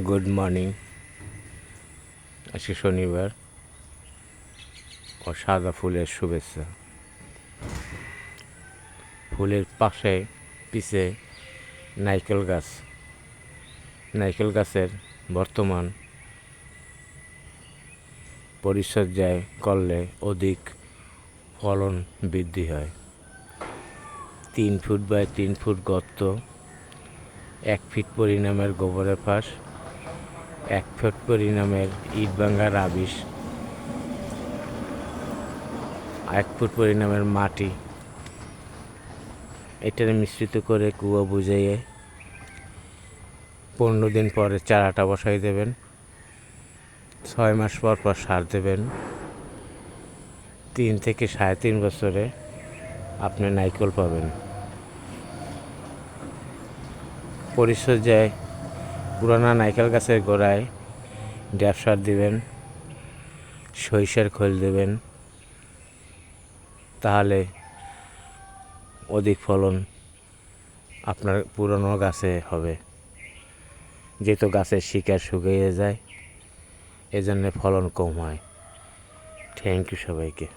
Good morning. আজকে শনিবার ও সাদা ফুলের শুভেচ্ছা। ফুলের পাশে পিছে নারকেল গাছ। নারকেল গাছের বর্তমান পরিচর্যায় করলে অধিক ফলন বৃদ্ধি হয়। 3 ফুট বাই 3 ফুট গর্ত, 1 ফিট পরিমাণের গোবরের ফাঁস, 1 ফুট পরিমাণের ইট ভাঙা রাবিশ, 1 ফুট পরিমাণের মাটি, এটার মিশ্রিত করে কুয়া বুঝিয়ে 15 দিন পরে চারাটা বসাই দেবেন। 6 মাস পর পর সার দেবেন। 3 থেকে 3.5 বছরে আপনি নারকেল পাবেন। পরিচর্যায় পুরানা নারকেল গাছের গোড়ায় ড্যাপ সার দিবেন, সরিষার খোল দেবেন, তাহলে অধিক ফলন আপনার পুরনো গাছে হবে। যেহেতু গাছের শিকড় শুকিয়ে যায়, এজন্য ফলন কম হয়। থ্যাংক ইউ সবাইকে।